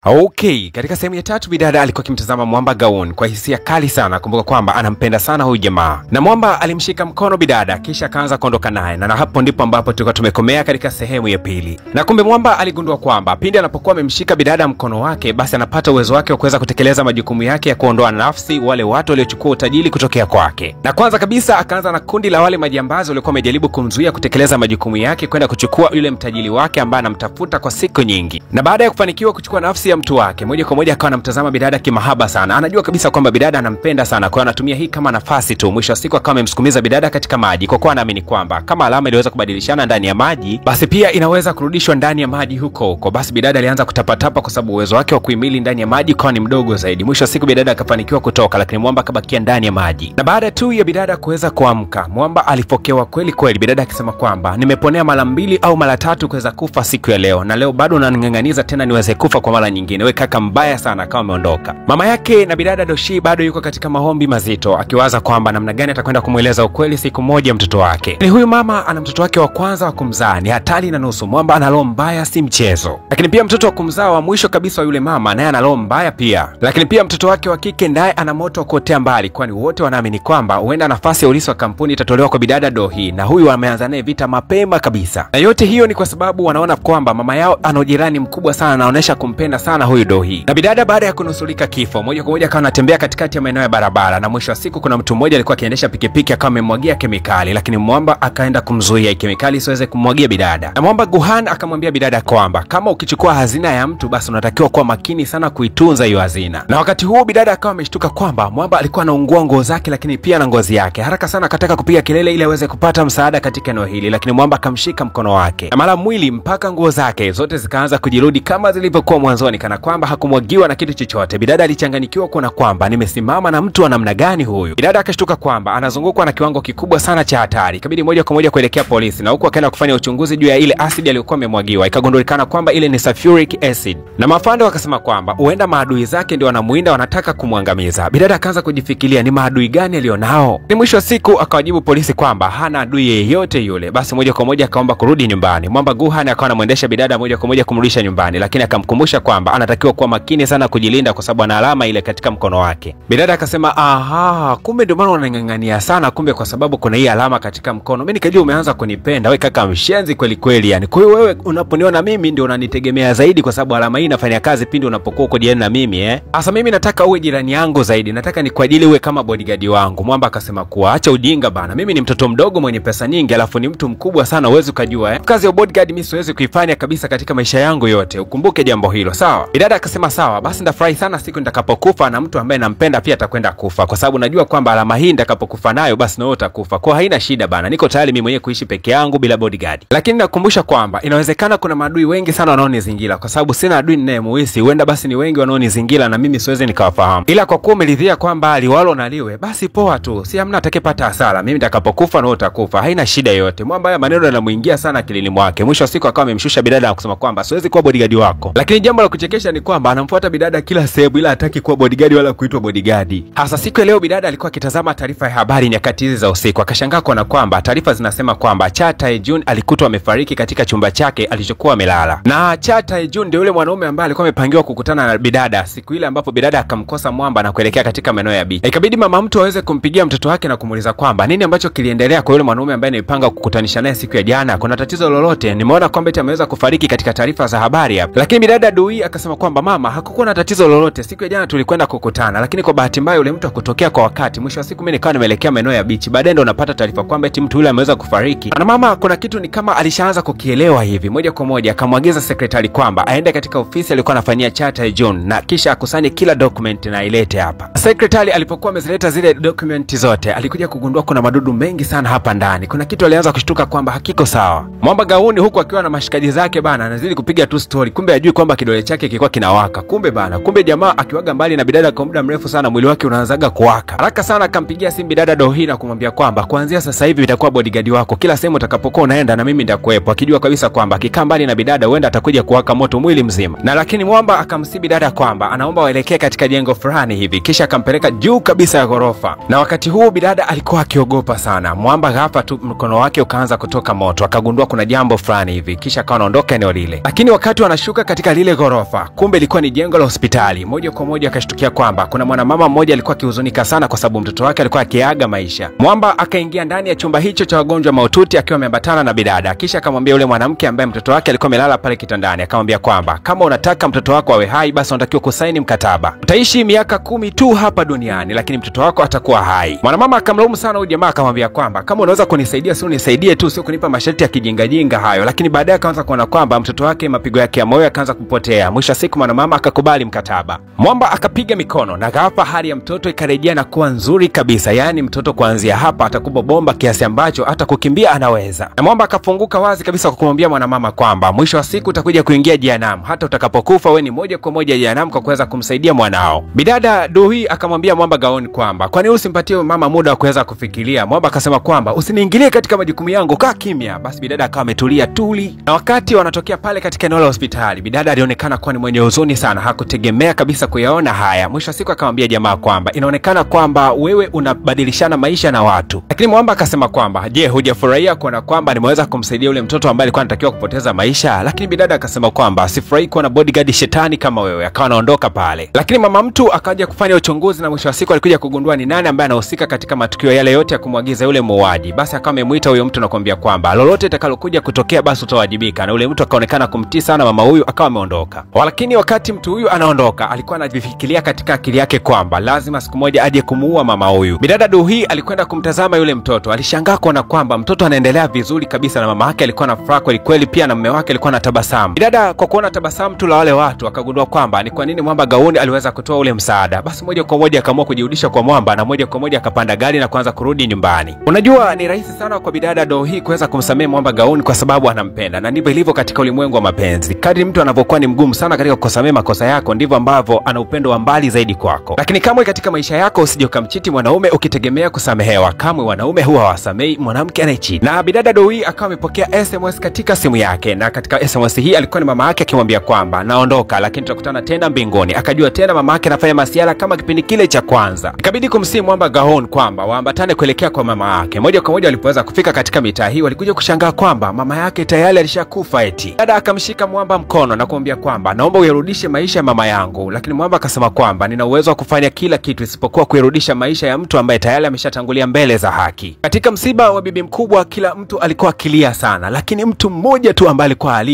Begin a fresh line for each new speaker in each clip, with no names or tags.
Okay, katika sehemu ya 3 bidada alikuwa akimtazama Mwamba Gawoon kwa hisia kali sana. Kumbuka kwamba anampenda sana huyu jamaa. Na Mwamba alimshika mkono bidada kisha akaanza kuondoka naye. Na hapo ndipo ambapo tulikuwa tumekomea katika sehemu ya 2. Na kumbe Mwamba aligundua kwamba pindi anapokuwa amemshika bidada mkono wake, basi anapata uwezo wake wa kuweza kutekeleza majukumu yake ya kuondoa nafsi wale watu waliochukua utajiri kutokea kwake. Na kwanza kabisa akaanza na kundi la wale majambazi waliokuwa wamejaribu kumzuia kutekeleza majukumu yake kwenda kuchukua yule mtajiri wake ambaye anamtafuta kwa siku nyingi. Na baada ya kufanikiwa kuchukua nafsi ya mtu wake, moja kwa moja akawa anamtazama bidada kimahaba sana. Anajua kabisa kwamba bidada anampenda sana, kwa anatumia hii kama nafasi tu. Mwisho wa siku akawa amemsukumiza bidada katika maji, kwa kuwa anaamini kwamba kama alama iliweza kubadilishana ndani ya maji, basi pia inaweza kurudishwa ndani ya maji huko huko. Basi bidada alianza kutapatapa kwa sababu uwezo wake wa kuhimili ndani ya maji kwa ni mdogo zaidi. Mwisho wa siku bidada akafanikiwa kutoka, lakini Mwamba akabakia ndani ya maji. Na baada tu ya bidada kuweza kuamka, Mwamba alipokewa kweli kweli, bidada akisema kwamba nimeponea mara 2 au mara 3 kuweza kufa siku ya leo, na leo bado unaning'ang'aniza tena niweze kufa kwa mara nyingine. Wewe kaka mbaya sana, kama ameondoka. Mama yake na bidada Doshi bado yuko katika maombi mazito, akiwaza kwamba namna gani atakwenda kumueleza ukweli siku moja mtoto wake. Ni huyu mama ana mtoto wake wa kwanza wa kumzaa, ni hatari na nusu. Mwamba ana roho mbaya si mchezo. Lakini pia mtoto wa kumzaa wa mwisho kabisa wa yule mama naye ana roho mbaya pia. Lakini pia mtoto wake wa kike naye ana moto kuotea mbali, kwani wote wanaamini kwamba huenda nafasi ya ulisi wa kampuni itatolewa kwa bidada Dohi, na huyu ameanza naye vita mapema kabisa. Na yote hiyo ni kwa sababu wanaona kwamba mama yao ana jirani mkubwa sana, anaonesha kumpenda sana huyu Dohi. Na bidada baada ya kunusulika kifo, moja kwa moja akawa anatembea katikati ya maeneo ya barabara, na mwisho wa siku kuna mtu mmoja alikuwa akiendesha pikipiki akawa amemwagia kemikali, lakini Mwamba akaenda kumzuia kemikali isiweze kumwagia bidada. Na Mwamba Guhan akamwambia bidada kwamba kama ukichukua hazina ya mtu, basi unatakiwa kuwa makini sana kuitunza hiyo hazina. Na wakati huo bidada akawa ameshtuka kwamba Mwamba alikuwa anaungua nguo zake, lakini pia na ngozi yake. Haraka sana akataka kupiga kelele ili aweze kupata msaada katika eneo hili, lakini Mwamba akamshika mkono wake, na mara mwili mpaka nguo zake zote zikaanza kujirudi kama zilivyokuwa mwanzoni, kana kwamba hakumwagiwa na kitu chochote. Bidada alichanganyikiwa kuona kwamba nimesimama na mtu wa namna gani huyu. Bidada akashtuka kwamba anazungukwa na kiwango kikubwa sana cha hatari. Ikabidi moja kwa moja kuelekea polisi, na huko akaenda kufanya uchunguzi juu ya ile asidi aliyokuwa amemwagiwa. Ikagundulikana kwamba ile ni sulfuric acid, na mafando wakasema kwamba huenda maadui zake ndio wanamuinda, wanataka kumwangamiza. Bidada akaanza kujifikiria ni maadui gani alionao. Ni mwisho wa siku akawajibu polisi kwamba hana adui yeyote yule. Basi moja kwa moja akaomba kurudi nyumbani. Mwamba Guhan akawa anamuendesha bidada moja kwa moja kumrudisha nyumbani, lakini akamkumbusha kwamba anatakiwa kuwa makini sana kujilinda kwa sababu ana alama ile katika mkono wake. Bidada akasema aha, kumbe ndio maana unang'ang'ania sana, kumbe kwa sababu kuna hii alama katika mkono. Mimi nikajua umeanza kunipenda wewe kaka mshenzi kweli kweli yani. Kwa hiyo wewe unaponiona mimi ndio unanitegemea zaidi kwa sababu alama hii inafanya kazi pindi unapokuwa uko jirani na mimi Asa mimi nataka uwe jirani yangu zaidi, nataka ni kwa ajili uwe kama bodyguard wangu. Mwamba akasema kuwa acha ujinga bana, mimi ni mtoto mdogo mwenye pesa nyingi, alafu ni mtu mkubwa sana, uweze kujua kazi ya bodyguard mimi siwezi kuifanya kabisa katika maisha yangu yote, ukumbuke jambo hilo, sawa? Bidada akasema sawa, basi ndafurahi sana siku nitakapokufa na mtu ambaye nampenda pia atakwenda kufa, kwa sababu najua kwamba alama hii nitakapokufa nayo basi nawe utakufa. Kwa haina shida bana, niko tayari mimi mwenyewe kuishi peke yangu bila bodyguard. Lakini nakukumbusha kwamba inawezekana kuna maadui wengi sana wanaonizingira, kwa sababu sina adui ninayemuhisi, huenda basi ni wengi wanaonizingira na mimi siwezi nikawafahamu. Ila kwa kuwa umeridhia kwamba aliwalo na liwe, basi poa tu, si hamna atakayepata hasara. Mimi nitakapokufa nawe utakufa, haina shida yote. Mwamba haya maneno yanamuingia sana akilini mwake. Mwisho wa siku akawa amemshusha bidada na kusema kwamba siwezi kuwa bodyguard wako. Lakini jambo la kuchekesha ni kwamba anamfuata bidada kila sehemu, ila hataki kuwa bodyguard wala kuitwa bodyguard. Hasa siku leo bidada alikuwa akitazama taarifa ya habari nyakati hizi za usiku, akashangaa kuona kwamba taarifa zinasema kwamba Cha Tae-jun alikutwa amefariki katika chumba chake alichokuwa amelala. Na Cha Tae-jun ndio yule mwanaume ambaye alikuwa amepangiwa kukutana na bidada siku ile ambapo bidada akamkosa Mwamba na kuelekea katika maeneo ya beach. Ikabidi mama mtu aweze kumpigia mtoto wake na kumuuliza kwamba nini ambacho kiliendelea kwa yule mwanaume ambaye alipanga kukutanisha naye siku ya jana, kuna tatizo lolote? Nimeona kwamba eti ameweza kufariki katika taarifa za habari hapa. Lakini bidada Doi akasema kwamba mama, hakukuwa na tatizo lolote, siku ya jana tulikwenda kukutana, lakini kwa bahati mbaya yule mtu hakutokea kwa wakati. Mwisho wa siku mimi nikawa nimeelekea maeneo ya beach, baadaye ndo napata taarifa kwamba eti mtu yule ameweza kufariki. Na mama kuna kitu ni kama alishaanza kukielewa hivi. Moja kwa moja akamwagiza sekretari kwamba aende katika ofisi alikuwa anafanyia Cha Tae-jun na kisha akusanye kila document na ilete hapa. Sekretari alipokuwa amezileta zile document zote, alikuja kugundua kuna madudu mengi sana hapa ndani. Kuna kitu alianza kushtuka kwamba hakiko sawa. Mwamba Gawoon huku akiwa na mashikaji zake bana, anazidi kupiga tu story, kumbe ajui kwamba kidole chake kilikuwa kinawaka. Kumbe jamaa akiwaga mbali na bidada kwa muda mrefu sana, mwili wake unaanzaga kuwaka. Haraka sana akampigia simu bidada Dohi na kumwambia kwamba kuanzia sasa hivi nitakuwa bodyguard wako, kila sehemu utakapokuwa unaenda na mimi nitakuwepo, akijua kabisa kwamba akikaa mbali na bidada huenda atakuja kuwaka moto mwili mzima. Na lakini Mwamba akamsi bidada kwamba anaomba waelekee katika jengo fulani hivi, kisha akampeleka juu kabisa ya ghorofa. Na wakati huo bidada alikuwa akiogopa sana. Mwamba ghafla tu mkono wake ukaanza kutoka moto, akagundua kuna jambo fulani hivi, kisha akawa anaondoka eneo lile. Lakini wakati wanashuka katika lile ghorofa, ghorofa, kumbe ilikuwa ni jengo la hospitali. Moja kwa moja akashtukia kwamba kuna mwanamama mmoja alikuwa akihuzunika sana kwa sababu mtoto wake alikuwa akiaga maisha. Mwamba akaingia ndani ya chumba hicho cha wagonjwa mahututi akiwa ameambatana na bidada, kisha akamwambia yule mwanamke ambaye mtoto wake alikuwa amelala pale kitandani, akamwambia kwamba kama unataka mtoto wako awe hai basi unatakiwa kusaini mkataba. Utaishi miaka 10 tu hapa duniani lakini mtoto wako atakuwa hai. Mwanamama akamlaumu sana huyu jamaa, akamwambia kwamba kama unaweza kunisaidia sio unisaidie tu, sio kunipa masharti ya kijinga hayo. Lakini baadaye akaanza kuona kwamba mtoto wake mapigo yake ya moyo yakaanza kupotea. Mwisho wa siku mwanamama akakubali mkataba. Mwamba akapiga mikono na ghafla hali ya mtoto ikarejea na kuwa nzuri kabisa. Yaani mtoto kuanzia hapa atakuwa bomba kiasi ambacho hata kukimbia anaweza. Na Mwamba akafunguka wazi kabisa kwa kumwambia mwanamama kwamba mwisho wa siku utakuja kuingia jehanamu, hata utakapokufa wewe ni moja kwa moja jehanamu kwa kuweza kumsaidia mwanao. Bidada Duhi akamwambia Mwamba Gaoni kwamba kwani usimpatie mama muda wa kuweza kufikiria. Mwamba akasema kwamba usiniingilie katika majukumu yangu, kaa kimya. Basi bidada akawa ametulia tuli. Na wakati wanatokea pale katika eneo la hospitali, bidada alionekana kuwa ni mwenye huzuni sana, hakutegemea kabisa kuyaona haya. Mwisho wa siku akamwambia jamaa kwamba inaonekana kwamba wewe unabadilishana maisha na watu. Lakini Mwamba akasema kwamba je, hujafurahia kuona kwamba nimeweza kumsaidia yule mtoto ambaye alikuwa anatakiwa kupoteza maisha? Lakini bidada akasema kwamba sifurahi kuwa na bodyguard shetani kama wewe. Akawa anaondoka pale. Lakini mama mtu akaja kufanya uchunguzi na mwisho wa siku alikuja kugundua ni nani ambaye anahusika katika matukio yale yote ya kumwagiza yule muuaji. Basi akawa amemuita huyo mtu na kumwambia kwamba lolote litakalokuja kutokea basi utawajibika. Na yule mtu akaonekana kumtii sana mama huyu, akawa ameondoka. Lakini wakati mtu huyu anaondoka alikuwa anajifikiria katika akili yake kwamba lazima siku moja aje kumuua mama huyu. Bidada Duhi alikwenda kumtazama yule mtoto. Alishangaa kuona kwamba mtoto anaendelea vizuri kabisa na mama yake alikuwa na furaha kweli kweli, pia na mume wake alikuwa na tabasamu. Bidada kwa kuona tabasamu tu la wale watu akagundua kwamba ni kwa nini Mwamba Gaoni aliweza kutoa ule msaada. Basi moja kwa moja akaamua kujirudisha kwa Mwamba na moja kwa moja akapanda gari na kuanza kurudi nyumbani. Unajua ni rahisi sana kwa bidada Duhi kuweza kumsamehe Mwamba Gaoni kwa sababu anampenda, na ndivyo ilivyo katika ulimwengu wa mapenzi. Kadri mtu anavyokuwa ni mgumu sana katika kusamehe makosa yako, ndivyo ambavyo ana upendo wa mbali zaidi kwako. Lakini kamwe katika maisha yako usije ukamchiti mwanaume ukitegemea kusamehewa. Kamwe wanaume huwa hawasamei mwanamke anayechiti. Na bidada Duhi akawa amepokea SMS katika simu yake, na katika SMS hii alikuwa ni mama yake akimwambia kwamba naondoka lakini tutakutana tena mbinguni. Akajua tena mama yake anafanya masiala kama kipindi kile cha kwanza. Ikabidi kumsihi Mwamba Gaoni kwamba waambatane kuelekea kwa mama yake. Moja kwa moja walipoweza kufika katika mitaa hii walikuja kushangaa kwamba mama yake tayari alishakufa eti. Dada akamshika Mwamba mkono na kumwambia kwamba naomba uyarudishe maisha ya mama yangu. Lakini Mwamba akasema kwamba nina uwezo wa kufanya kila kitu isipokuwa kuyarudisha maisha ya mtu ambaye tayari ameshatangulia mbele za haki. Katika msiba wa bibi mkubwa kila mtu alikuwa akilia sana, lakini mtu mmoja tu ambaye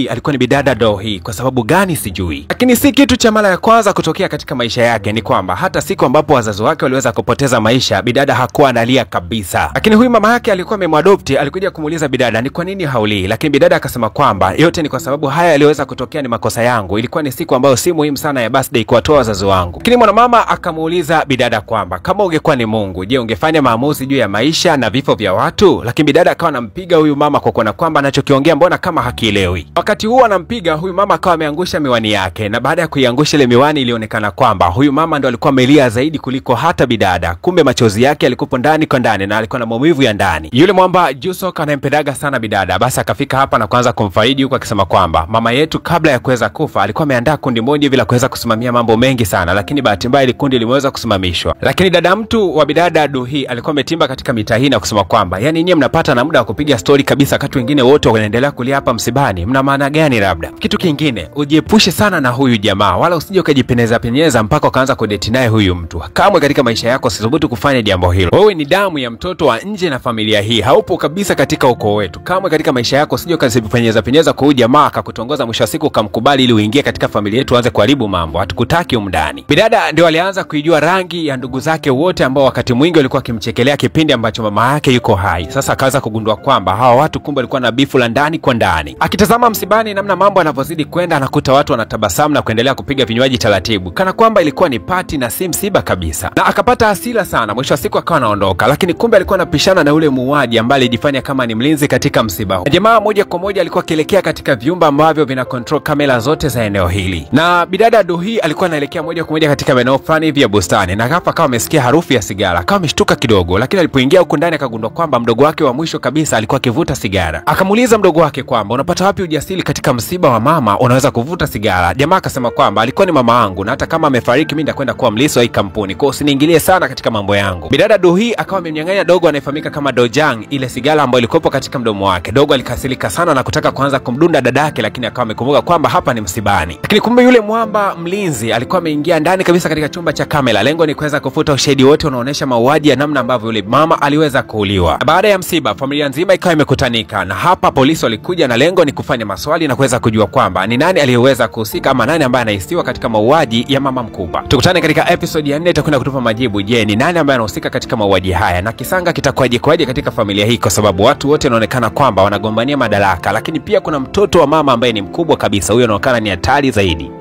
alikuwa ni bidada Duhi. Kwa sababu gani sijui. Lakini si kitu cha mara ya kwanza kutokea katika maisha yake. Ni kwamba hata siku ambapo wazazi wake waliweza kupoteza maisha, bidada hakuwa analia kabisa. Lakini huyu mama yake alikuwa amemwadopti, alikuja kumuuliza bidada ni kwa nini haulii. Lakini bidada akasema kwamba yote ni kwa sababu haya yaliweza kutokea ni makosa yangu. Ilikuwa ni siku ambayo si muhimu sana ya birthday kuwatoa wazazi wangu. Lakini mwanamama akamuuliza bidada kwamba kama ungekuwa ni Mungu, je, ungefanya maamuzi juu ya maisha na vifo vya watu? Lakini bidada akawa anampiga huyu mama kwa kuona kwamba anachokiongea mbona kama hakielewi. Wakati huo anampiga huyu mama akawa ameangusha miwani yake, na baada ya kuiangusha ile miwani ilionekana kwamba huyu mama ndo alikuwa amelia zaidi kuliko hata bidada. Kumbe machozi yake yalikuwa ndani kwa ndani na alikuwa na maumivu ya ndani. Yule Mwamba Jusok anayempendaga sana bidada basi akafika hapa na kuanza kumfaidi huko akisema kwamba mama yetu kabla ya kuweza kufa alikuwa ameandaa kundi moja bila kuweza kusimamia mambo mengi sana, lakini bahati mbaya ile kundi limeweza kusimamishwa. Lakini dada mtu wa bidada Duhi alikuwa ametimba katika mitaa hii na kusema kwamba yani nyinyi mnapata na muda wa kupiga story kabisa wakati wengine wote wanaendelea kulia hapa msibani, mna maana gani? Labda kitu kingine, ujiepushe sana na huyu jamaa, wala usije ukajipendeza mpaka ukaanza kudate naye huyu mtu. Kamwe katika maisha yako usithubutu kufanya jambo hilo. Wewe ni damu ya mtoto wa nje na familia hii, haupo kabisa katika ukoo wetu. Kamwe katika maisha yako usije ukajipendeza kwa huyu jamaa akakutongoza, mwisho wa siku ukamkubali ili uingie katika familia yetu uanze kuharibu mambo. Hatukutaki humu ndani. Bidada ndio alianza kuijua rangi ya ndugu zake wote ambao wakati mwingi walikuwa kimchekelea kipindi ambacho mama yake yuko hai. Sasa akaanza kugundua kwamba hawa watu kumbe walikuwa na bifu la ndani kwa ndani. Akitazama msibani namna mambo yanavyozidi kwenda, anakuta watu wanatabasamu na kuendelea kupiga vinywaji taratibu kana kwamba ilikuwa ni party na si msiba kabisa. Na akapata hasira sana, mwisho wa siku akawa anaondoka. Lakini kumbe alikuwa anapishana na yule muuaji ambaye alijifanya kama ni mlinzi katika msiba huu. Jamaa moja kwa moja alikuwa akielekea katika vyumba ambavyo vina control kamera zote za eneo hili. Na bidada Duhi alikuwa anaelekea moja kwa moja katika eneo fulani hivi ya bustani, na ghafla akawa amesikia harufu ya sigara. Akawa ameshtuka kidogo, lakini alipoingia huko ndani akagundua kwamba mdogo wake wa mwisho kabisa alikuwa akivuta sigara. Akamuuliza mdogo wake kwamba unapata wapi ujasiri katika msiba wa mama unaweza kuvuta sigara? Jamaa akasema kwamba alikuwa ni mama yangu na hata kama amefariki mimi nitakwenda kuwa mliso wa hii kampuni, kwa usiniingilie sana katika mambo yangu. Bidada Duhi akawa amemnyang'anya dogo anayefahamika kama Dojang ile sigara ambayo ilikuwa katika mdomo wake. Dogo alikasirika sana na kutaka kuanza kumdunda dadake, lakini akawa amekumbuka kwamba hapa ni msibani. ndani. Lakini kumbe yule mwamba mlinzi alikuwa ameingia ndani kabisa katika chumba cha kamera. Lengo ni kuweza kufuta ushahidi wote unaoonyesha mauaji ya namna ambavyo yule mama aliweza kuuliwa. Baada ya msiba, familia nzima ikawa imekutanika, na hapa polisi walikuja na lengo ni kufanya maswali na kuweza kujua kwamba ni nani aliyeweza kuhusika ama nani ambaye anahisiwa katika mauaji ya mama mkubwa. Tukutane katika episode ya 4 itakwenda kutupa majibu. Je, ni nani ambaye anahusika katika mauaji haya na kisanga kitakuwaje katika familia hii, kwa sababu watu wote wanaonekana kwamba wanagombania madaraka, lakini pia kuna mtoto wa mama ambaye ni mkubwa kabisa. Huyo anaonekana ni hatari zaidi.